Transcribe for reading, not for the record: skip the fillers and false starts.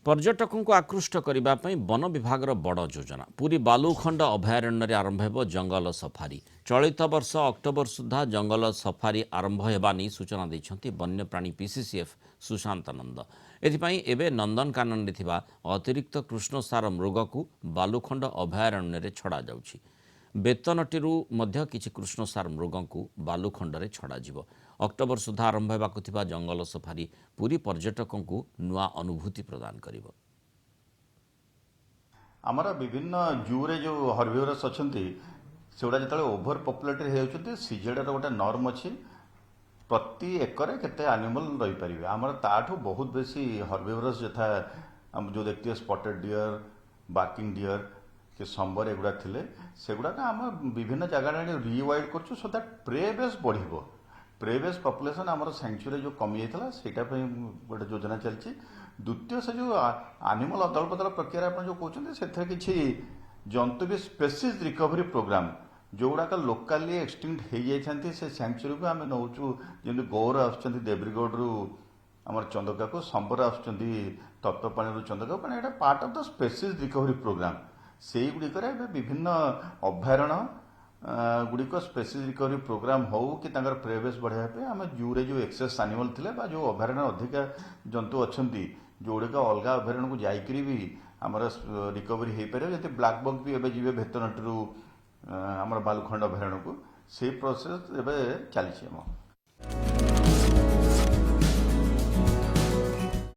पर्यटकों को आकृष्ट करने वन विभाग बड़ योजना पुरी बालुखंड अभयारण्य आरंभ हो जंगल सफारी चलित वर्ष अक्टोबर सुधा जंगल सफारी आरंभ होगा सूचना देते वन्यप्राणी पीसीसीएफ सुशांत नंद एवं नंदनकानन अतिरिक्त कृष्णसार मृग को बालुखंड अभयारण्य छड़ा जाउछि। बेतनटी किछि कृष्णसार मृग को बालुखंड में छड़ा अक्टोबर सुधा आरंभ होगा जंगल सफारी पुरी पर्यटकों को नुआ अनुभूति प्रदान करिवो। आमर विभिन्न जूरे जो हर्बिवरस अच्छा सेगुड़ा जो ओभर पपुलेटेड होती सीजेडर गोटे नॉर्म अच्छी प्रति एकर केते एनिमल रही पारे आमर ताठू बहुत बेसी हर्बिवरस यथा जो देखते स्पॉटेड डियर बार्किंग डियर कि संबर एगुड़ा थिले सेगुड़ा आम विभिन्न जगह रिवाइल्ड कर सो दैट प्रे बेस बढ़िबो प्रे बेस पॉपुलेशन आमर सेंचुरी जो कमी जाता सेटा गोटे योजना चलती। द्वितीय से जो एनिमल अदल बदल प्रक्रिया आप जो कहते से किसी जंतु भी स्पेसीज रिकवरी प्रोग्राम जो गुड़ाक लोकाली एक्सटिंक्ट हो जाती से सेंचुरी को आम नौ जमी गौर आसुँच देब्रिगढ़ आमर चंदका को संबर आसुँच तप्तपाणी चंदका कहना यहाँ part of the species recovery program से गुड़िकर विभिन्न अभयारण्य गुड़िक स्पेसीज रिकवरी प्रोग्राम हो कि प्रेवेश बढ़ाई आम जूरे जो एक्सेस एनिमल थे जो अभयारण्य अधिका जंतु अच्छा जो गुड़िक अलग अभयारण्य को जाकरी भी आमर रिकवरी हो पारे जैसे ब्लैक बग भी एवं जी भेतनटी आमर बालुखंड अभयारण्य को से प्रोसेस एवं चली।